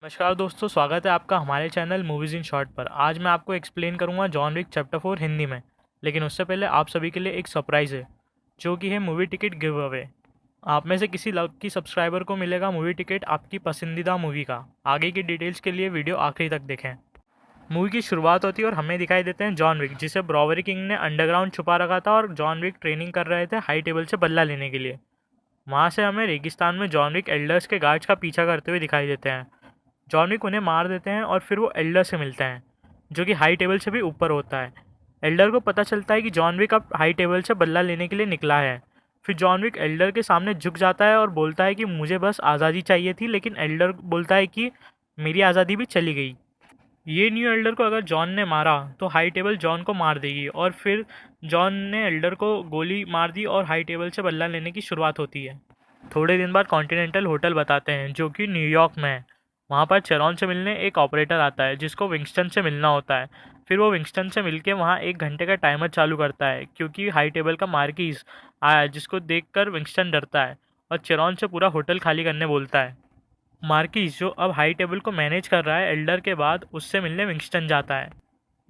नमस्कार दोस्तों, स्वागत है आपका हमारे चैनल मूवीज़ इन शॉर्ट पर। आज मैं आपको एक्सप्लेन करूंगा जॉन विक चैप्टर 4 हिंदी में। लेकिन उससे पहले आप सभी के लिए एक सरप्राइज़ है, जो कि है मूवी टिकट गिव अवे। आप में से किसी लकी सब्सक्राइबर को मिलेगा मूवी टिकट आपकी पसंदीदा मूवी का। आगे की डिटेल्स के लिए वीडियो आखिरी तक देखें। मूवी की शुरुआत होती है और हमें दिखाई देते हैं जॉन विक, जिसे ब्रॉवरी किंग ने अंडरग्राउंड छुपा रखा था, और जॉन विक ट्रेनिंग कर रहे थे हाई टेबल से बदला लेने के लिए। वहाँ से हमें रेगिस्तान में जॉन विक एल्डर्स के गार्ड्स का पीछा करते हुए दिखाई देते हैं। जॉन विक उन्हें मार देते हैं और फिर वो एल्डर से मिलते हैं, जो कि हाई टेबल से भी ऊपर होता है। एल्डर को पता चलता है कि जॉन विक अब हाई टेबल से बदला लेने के लिए निकला है। फिर जॉन विक एल्डर के सामने झुक जाता है और बोलता है कि मुझे बस आज़ादी चाहिए थी, लेकिन एल्डर बोलता है कि मेरी आज़ादी भी चली गई। ये न्यू एल्डर को अगर जॉन ने मारा तो हाई टेबल जॉन को मार देगी, और फिर जॉन ने एल्डर को गोली मार दी और हाई टेबल से बदला लेने की शुरुआत होती है। थोड़े दिन बाद कॉन्टिनेंटल होटल बताते हैं, जो कि न्यूयॉर्क में है। वहाँ पर चेरॉन से मिलने एक ऑपरेटर आता है, जिसको विंगस्टन से मिलना होता है। फिर वो विंगस्टन से मिलके वहाँ 1 घंटे का टाइमर चालू करता है, क्योंकि हाई टेबल का मार्किस आया है, जिसको देखकर विंगस्टन डरता है और चेरॉन से पूरा होटल खाली करने बोलता है। मार्किस, जो अब हाई टेबल को मैनेज कर रहा है एल्डर के बाद, उससे मिलने विंगस्टन जाता है।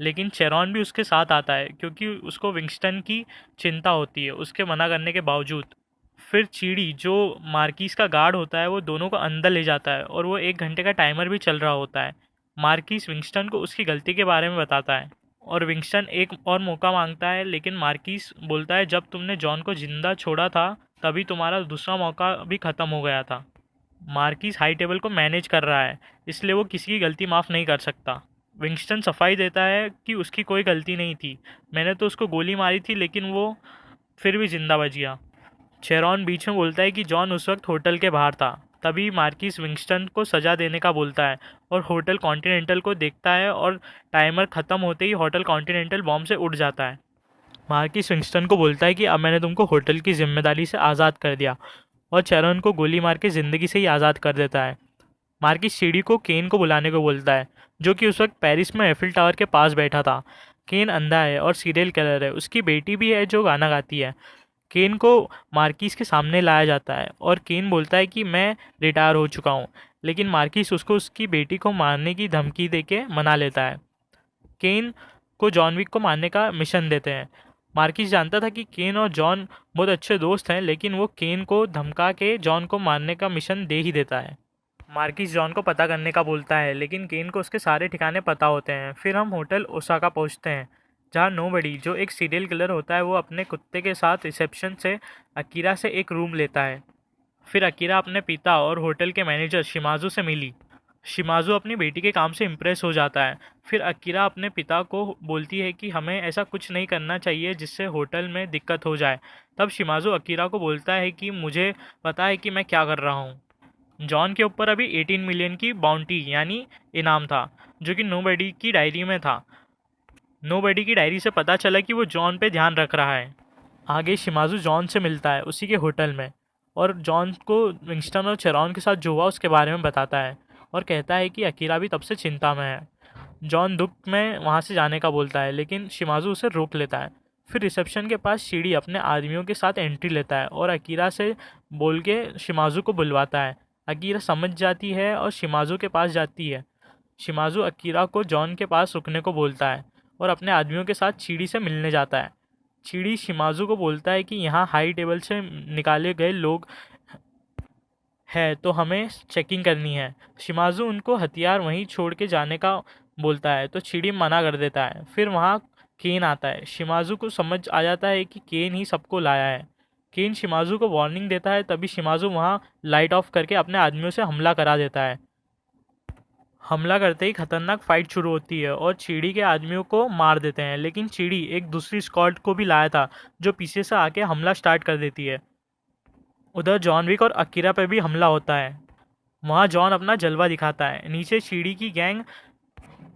लेकिन चेरॉन भी उसके साथ आता है, क्योंकि उसको विंगस्टन की चिंता होती है, उसके मना करने के बावजूद। फिर चीड़ी, जो मार्किस का गार्ड होता है, वो दोनों को अंदर ले जाता है, और वो 1 घंटे का टाइमर भी चल रहा होता है। मार्किस विंगस्टन को उसकी गलती के बारे में बताता है, और विंगस्टन एक और मौका मांगता है, लेकिन मार्किस बोलता है जब तुमने जॉन को जिंदा छोड़ा था तभी तुम्हारा दूसरा मौका भी ख़त्म हो गया था। मार्किस हाई टेबल को मैनेज कर रहा है, इसलिए वो किसी की गलती माफ़ नहीं कर सकता। विंगस्टन सफाई देता है कि उसकी कोई गलती नहीं थी, मैंने तो उसको गोली मारी थी, लेकिन वो फिर भी जिंदा बच गया। चेरॉन बीच में बोलता है कि जॉन उस वक्त होटल के बाहर था। तभी मार्किस विंगस्टन को सज़ा देने का बोलता है, और होटल कॉन्टिनेंटल को देखता है, और टाइमर ख़त्म होते ही होटल कॉन्टिनेंटल बॉम्ब से उड़ जाता है। मार्किस विंगस्टन को बोलता है कि अब मैंने तुमको होटल की जिम्मेदारी से आज़ाद कर दिया, और चेरॉन को गोली मार के ज़िंदगी से ही आज़ाद कर देता है। मार्किस सीढ़ी को केन को बुलाने को बोलता है, जो कि उस वक्त पेरिस में एफिल टावर के पास बैठा था। केन अंधा है और सीरियल किलर है, उसकी बेटी भी है जो गाना गाती है। केन को मार्किस के सामने लाया जाता है, और केन बोलता है कि मैं रिटायर हो चुका हूँ, लेकिन मार्किस उसको उसकी बेटी को मारने की धमकी देके मना लेता है। केन को जॉन विक को मारने का मिशन देते हैं। मार्किस जानता था कि केन और जॉन बहुत अच्छे दोस्त हैं, लेकिन वो केन को धमका के जॉन को मारने का मिशन दे ही देता है। मार्किस जॉन को पता करने का बोलता है, लेकिन केन को उसके सारे ठिकाने पता होते हैं। फिर हम होटल ओसाका पहुंचते हैं, जहां नोबडी, जो एक सीरियल किलर होता है, वो अपने कुत्ते के साथ रिसेप्शन से अकीरा से एक रूम लेता है। फिर अकीरा अपने पिता और होटल के मैनेजर शिमाजू से मिली। शिमाजू अपनी बेटी के काम से इम्प्रेस हो जाता है। फिर अकीरा अपने पिता को बोलती है कि हमें ऐसा कुछ नहीं करना चाहिए जिससे होटल में दिक्कत हो जाए। तब शिमाजू अकीरा को बोलता है कि मुझे पता है कि मैं क्या कर रहा हूँ। जॉन के ऊपर अभी 18 मिलियन की बाउंटी यानी इनाम था, जो कि नोबडी की डायरी में था। नोबडी की डायरी से पता चला कि वो जॉन पे ध्यान रख रहा है। आगे शिमाजू जॉन से मिलता है उसी के होटल में, और जॉन को विंगस्टन और चेरॉन के साथ जो हुआ उसके बारे में बताता है, और कहता है कि अकीरा भी तब से चिंता में है। जॉन दुख में वहाँ से जाने का बोलता है, लेकिन शिमाजू उसे रोक लेता है। फिर रिसेप्शन के पास सीढ़ी अपने आदमियों के साथ एंट्री लेता है, और अकीरा से बोल के शिमाजू को बुलवाता है। अकीरा समझ जाती है और शिमाजू के पास जाती है। शिमाजू अकीरा को जॉन के पास रुकने को बोलता है, और अपने आदमियों के साथ चीड़ी से मिलने जाता है। चीड़ी शिमाजू को बोलता है कि यहाँ हाई टेबल से निकाले गए लोग है, तो हमें चेकिंग करनी है। शिमाजू उनको हथियार वहीं छोड़ के जाने का बोलता है, तो चीड़ी मना कर देता है। फिर वहाँ केन आता है। शिमाजू को समझ आ जाता है कि केन ही सबको लाया है। केन शिमाजू को वार्निंग देता है, तभी शिमाजू वहाँ लाइट ऑफ करके अपने आदमियों से हमला करा देता है। हमला करते ही खतरनाक फाइट शुरू होती है, और चीड़ी के आदमियों को मार देते हैं, लेकिन चीड़ी एक दूसरी स्क्वाड को भी लाया था, जो पीछे से आके हमला स्टार्ट कर देती है। उधर जॉन विक और अकीरा पे भी हमला होता है। वहाँ जॉन अपना जलवा दिखाता है। नीचे चीड़ी की गैंग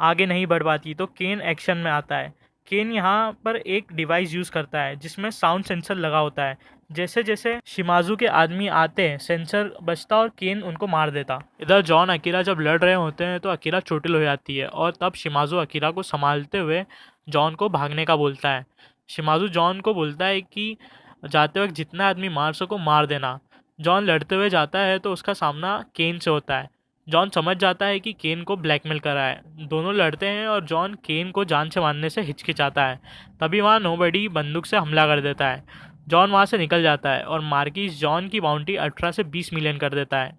आगे नहीं बढ़ पाती, तो केन एक्शन में आता है। केन यहाँ पर एक डिवाइस यूज़ करता है, जिसमें साउंड सेंसर लगा होता है। जैसे जैसे शिमाजू के आदमी आते हैं, सेंसर बजता और केन उनको मार देता। इधर जॉन अकीरा जब लड़ रहे होते हैं तो अकीरा चोटिल हो जाती है, और तब शिमाजू अकीरा को संभालते हुए जॉन को भागने का बोलता है। शिमाजू जॉन को बोलता है कि जाते वक्त जितना आदमी मार सको मार देना। जॉन लड़ते हुए जाता है तो उसका सामना केन से होता है, जॉन समझ जाता है कि केन को ब्लैकमेल करा है। दोनों लड़ते हैं और जॉन केन को जान से मारने से हिचकिचाता है। तभी वहाँ नोबडी बंदूक से हमला कर देता है। जॉन वहाँ से निकल जाता है और मार्किस जॉन की बाउंटी 18 से 20 मिलियन कर देता है।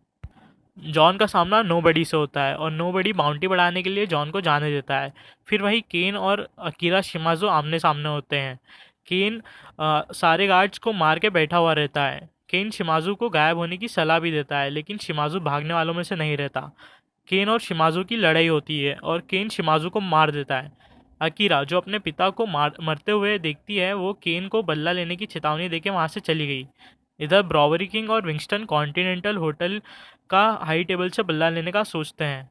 जॉन का सामना नोबडी से होता है और नोबडी बाउंटी बढ़ाने के लिए जॉन को जाने देता है। फिर वही केन और अकीरा शिमाज़ो आमने सामने होते हैं। केन सारे गार्ड्स को मार के बैठा हुआ रहता है। केन शिमाज़ू को गायब होने की सलाह भी देता है, लेकिन शिमाज़ू भागने वालों में से नहीं रहता। केन और शिमाज़ू की लड़ाई होती है और केन शिमाज़ू को मार देता है। अकीरा, जो अपने पिता को मरते हुए देखती है, वो केन को बदला लेने की चेतावनी देके वहाँ से चली गई। इधर ब्रॉवरी किंग और विंगस्टन कॉन्टिनेंटल होटल का हाई टेबल से बदला लेने का सोचते हैं।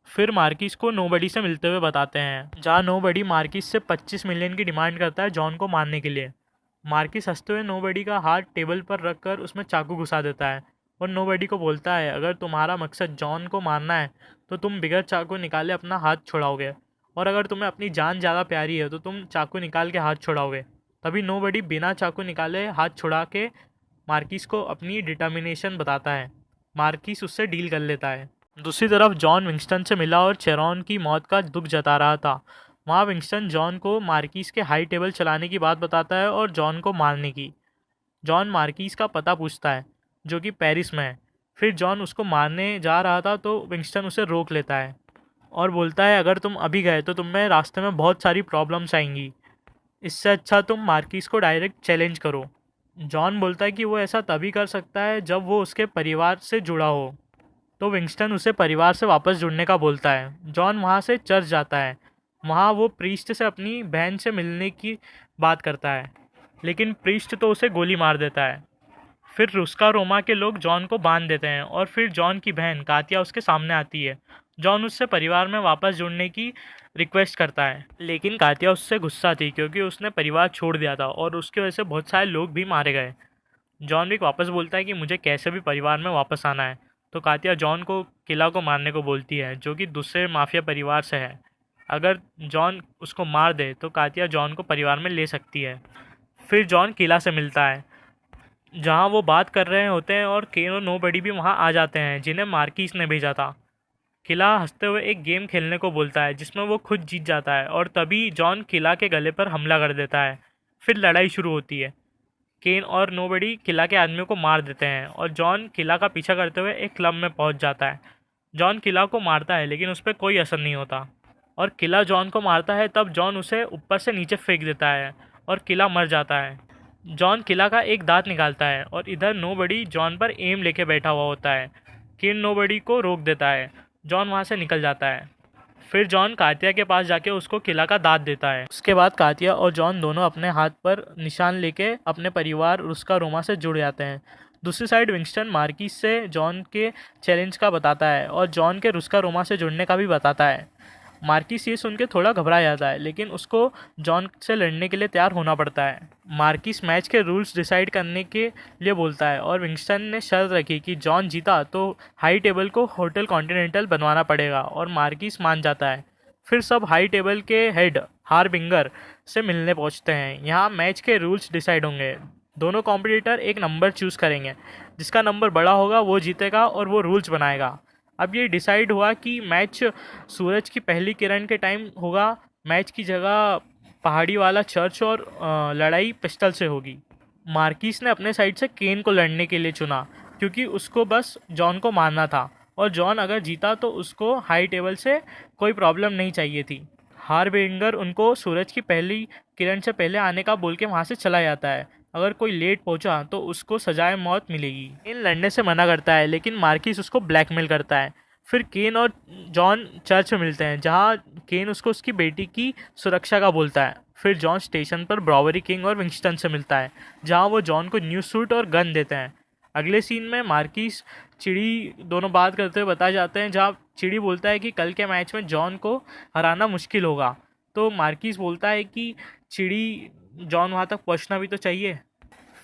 फिर मार्किस को नोबडी से मिलते हुए बताते हैं, जहाँ नोबडी मार्किस से 25 मिलियन की डिमांड करता है जॉन को मारने के लिए। मार्किस हंसते हुए नोबडी का हाथ टेबल पर रखकर उसमें चाकू घुसा देता है और नोबडी को बोलता है, अगर तुम्हारा मकसद जॉन को मारना है तो तुम बिगर चाकू निकाले अपना हाथ छुड़ाओगे, और अगर तुम्हें अपनी जान ज़्यादा प्यारी है तो तुम चाकू निकाल के हाथ छुड़ाओगे। तभी नोबडी बिना चाकू निकाले हाथ छुड़ा के मार्किस को अपनी डिटर्मिनेशन बताता है। मार्किस उससे डील कर लेता है। दूसरी तरफ जॉन विंगस्टन से मिला और चेरॉन की मौत का दुख जता रहा था। वहाँ विंगस्टन जॉन को मार्किस के हाई टेबल चलाने की बात बताता है और जॉन को मारने की। जॉन मार्किस का पता पूछता है, जो कि पेरिस में है। फिर जॉन उसको मारने जा रहा था तो विंगस्टन उसे रोक लेता है और बोलता है, अगर तुम अभी गए तो तुम्हें रास्ते में बहुत सारी प्रॉब्लम्स आएंगी। इससे अच्छा तुम मार्किस को डायरेक्ट चैलेंज करो। जॉन बोलता है कि वो ऐसा तभी कर सकता है जब वो उसके परिवार से जुड़ा हो। तो विंगस्टन उसे परिवार से वापस जुड़ने का बोलता है। जॉन वहाँ से चर्च जाता है। वहाँ वो प्रीस्ट से अपनी बहन से मिलने की बात करता है, लेकिन प्रीस्ट तो उसे गोली मार देता है। फिर रुस्का रोमा के लोग जॉन को बांध देते हैं और फिर जॉन की बहन कातिया उसके सामने आती है। जॉन उससे परिवार में वापस जुड़ने की रिक्वेस्ट करता है, लेकिन कातिया उससे गुस्सा थी क्योंकि उसने परिवार छोड़ दिया था और उसकी वजह से बहुत सारे लोग भी मारे गए। जॉन विक वापस बोलता है कि मुझे कैसे भी परिवार में वापस आना है। तो कातिया जॉन को किला को मारने को बोलती है, जो कि दूसरे माफिया परिवार से है। अगर जॉन उसको मार दे तो कातिया जॉन को परिवार में ले सकती है। फिर जॉन किला से मिलता है, जहाँ वो बात कर रहे होते हैं और केन और नोबडी भी वहाँ आ जाते हैं, जिन्हें मार्किस ने भेजा था। किला हंसते हुए एक गेम खेलने को बोलता है जिसमें वो खुद जीत जाता है, और तभी जॉन किला के गले पर हमला कर देता है। फिर लड़ाई शुरू होती है। केन और नोबडी किला के आदमियों को मार देते हैं और जॉन किला का पीछा करते हुए एक क्लब में पहुंच जाता है। जॉन किला को मारता है, लेकिन उस पर कोई असर नहीं होता और किला जॉन को मारता है। तब जॉन उसे ऊपर से नीचे फेंक देता है और किला मर जाता है। जॉन किला का एक दांत निकालता है और इधर नोबडी जॉन पर एम लेके बैठा हुआ होता है। केन नोबडी को रोक देता है। जॉन वहाँ से निकल जाता है। फिर जॉन कातिया के पास जाके उसको किला का दांत देता है। उसके बाद कातिया और जॉन दोनों अपने हाथ पर निशान लेके अपने परिवार रुस्का रोमा से जुड़ जाते हैं। दूसरी साइड विंगस्टन मार्किस से जॉन के चैलेंज का बताता है और जॉन के रुस्का रोमा से जुड़ने का भी बताता है। मार्किस ये सुन के थोड़ा घबरा जाता है, लेकिन उसको जॉन से लड़ने के लिए तैयार होना पड़ता है। मार्किस मैच के रूल्स डिसाइड करने के लिए बोलता है और विंगस्टन ने शर्त रखी कि जॉन जीता तो हाई टेबल को होटल कॉन्टिनेंटल बनवाना पड़ेगा, और मार्किस मान जाता है। फिर सब हाई टेबल के हेड हारबिंगर से मिलने पहुंचते हैं। यहाँ मैच के रूल्स डिसाइड होंगे। दोनों कॉम्पिटिटर एक नंबर चूज़ करेंगे, जिसका नंबर बड़ा होगा वो जीतेगा और वो रूल्स बनाएगा। अब ये डिसाइड हुआ कि मैच सूरज की पहली किरण के टाइम होगा। मैच की जगह पहाड़ी वाला चर्च और लड़ाई पिस्टल से होगी। मार्किस ने अपने साइड से केन को लड़ने के लिए चुना, क्योंकि उसको बस जॉन को मारना था, और जॉन अगर जीता तो उसको हाई टेबल से कोई प्रॉब्लम नहीं चाहिए थी। हारबिंगर उनको सूरज की पहली किरण से पहले आने का बोल के वहाँ से चला जाता है। अगर कोई लेट पहुंचा तो उसको सजाए मौत मिलेगी। केन लड़ने से मना करता है, लेकिन मार्किस उसको ब्लैकमेल करता है। फिर केन और जॉन चर्च में मिलते हैं, जहां केन उसको उसकी बेटी की सुरक्षा का बोलता है। फिर जॉन स्टेशन पर ब्रॉवरी किंग और विंगस्टन से मिलता है, जहां वो जॉन को न्यू सूट और गन देते हैं। अगले सीन में मार्किस चिड़ी दोनों बात करते हुए बताए जाते हैं, जहाँ चिड़ी बोलता है कि कल के मैच में जॉन को हराना मुश्किल होगा। तो मार्किस बोलता है कि चिड़ी, जॉन वहाँ तक पहुँचना भी तो चाहिए।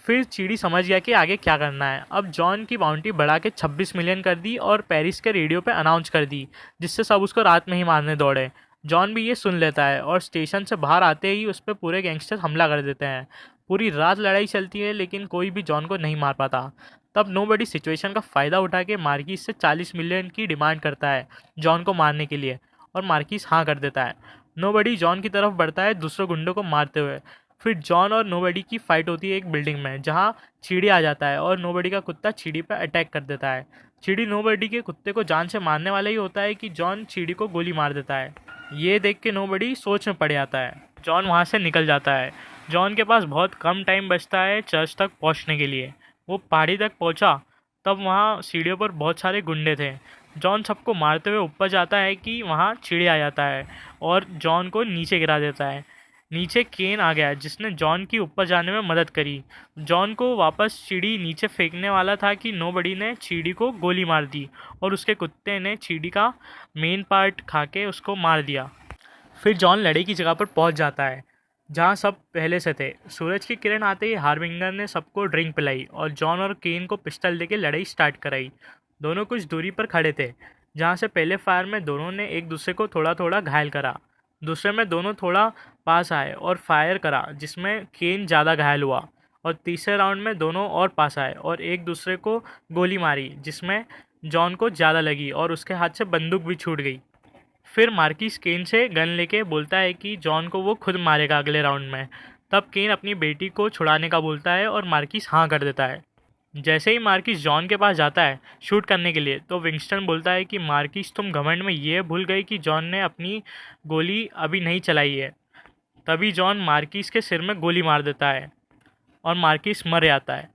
फिर चिड़ी समझ गया कि आगे क्या करना है। अब जॉन की बाउंटी बढ़ा के 26 मिलियन कर दी और पेरिस के रेडियो पे अनाउंस कर दी, जिससे सब उसको रात में ही मारने दौड़े। जॉन भी ये सुन लेता है और स्टेशन से बाहर आते ही उस पर पूरे गैंगस्टर हमला कर देते हैं। पूरी रात लड़ाई चलती है लेकिन कोई भी जॉन को नहीं मार पाता। तब नोबडी सिचुएशन का फ़ायदा उठा के मार्किस से 40 मिलियन की डिमांड करता है जॉन को मारने के लिए, और मार्किस हाँ कर देता है। नोबडी जॉन की तरफ बढ़ता है दूसरे गुंडों को मारते हुए। फिर जॉन और नोबडी की फाइट होती है एक बिल्डिंग में, जहाँ चीड़ी आ जाता है और नोबडी का कुत्ता चीड़ी पर अटैक कर देता है। चीड़ी नोबडी के कुत्ते को जान से मारने वाला ही होता है कि जॉन चीड़ी को गोली मार देता है। ये देख के नोबडी सोच में पड़ जाता है। जॉन वहाँ से निकल जाता है। जॉन के पास बहुत कम टाइम बचता है चर्च तक पहुँचने के लिए। वो पहाड़ी तक पहुँचा तब वहाँ सीढ़ियों पर बहुत सारे गुंडे थे। जॉन सबको मारते हुए ऊपर जाता है कि वहाँ चीड़ी आ जाता है और जॉन को नीचे गिरा देता है। नीचे केन आ गया जिसने जॉन की ऊपर जाने में मदद करी। जॉन को वापस चीड़ी नीचे फेंकने वाला था कि नोबडी ने चीड़ी को गोली मार दी और उसके कुत्ते ने चीड़ी का मेन पार्ट खा के उसको मार दिया। फिर जॉन लड़ाई की जगह पर पहुंच जाता है जहां सब पहले से थे। सूरज की किरण आते ही हार्बिंगर ने सबको ड्रिंक पिलाई और जॉन और केन को पिस्टल देके लड़ाई स्टार्ट कराई। दोनों कुछ दूरी पर खड़े थे, जहां से पहले फायर में दोनों ने एक दूसरे को थोड़ा थोड़ा घायल करा। दूसरे में दोनों थोड़ा पास आए और फायर करा जिसमें केन ज़्यादा घायल हुआ, और तीसरे राउंड में दोनों और पास आए और एक दूसरे को गोली मारी जिसमें जॉन को ज़्यादा लगी और उसके हाथ से बंदूक भी छूट गई। फिर मार्किस केन से गन लेके बोलता है कि जॉन को वो खुद मारेगा अगले राउंड में। तब केन अपनी बेटी को छुड़ाने का बोलता है और मार्किस हाँ कर देता है। जैसे ही मार्किस जॉन के पास जाता है शूट करने के लिए, तो विंगस्टन बोलता है कि मार्किस तुम घमंड में ये भूल गए कि जॉन ने अपनी गोली अभी नहीं चलाई है। तभी जॉन मार्किस के सिर में गोली मार देता है और मार्किस मर जाता है,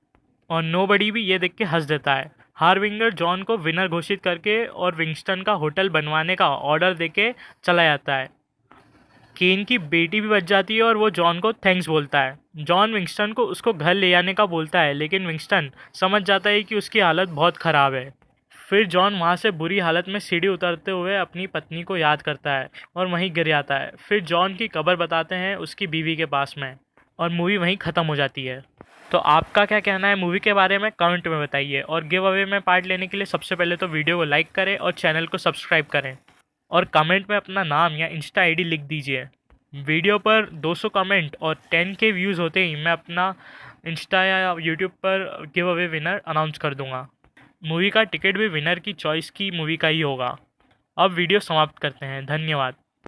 और नोबडी भी ये देख के हंस देता है। हार्बिंगर जॉन को विनर घोषित करके और विंगस्टन का होटल बनवाने का ऑर्डर देके चला जाता है। केन की बेटी भी बच जाती है और वो जॉन को थैंक्स बोलता है। जॉन विंगस्टन को उसको घर ले जाने का बोलता है, लेकिन विंगस्टन समझ जाता है कि उसकी हालत बहुत ख़राब है। फिर जॉन वहाँ से बुरी हालत में सीढ़ी उतरते हुए अपनी पत्नी को याद करता है और वहीं गिर जाता है। फिर जॉन की कब्र बताते हैं उसकी बीवी के पास में, और मूवी वहीं ख़त्म हो जाती है। तो आपका क्या कहना है मूवी के बारे में कमेंट में बताइए, और गिव अवे में पार्ट लेने के लिए सबसे पहले तो वीडियो को लाइक करें और चैनल को सब्सक्राइब करें, और कमेंट में अपना नाम या इंस्टा आईडी लिख दीजिए। वीडियो पर 200 कमेंट और 10K व्यूज़ होते ही मैं अपना इंस्टा या यूट्यूब पर गिव अवे विनर अनाउंस कर दूंगा। मूवी का टिकट भी विनर की चॉइस की मूवी का ही होगा। अब वीडियो समाप्त करते हैं। धन्यवाद।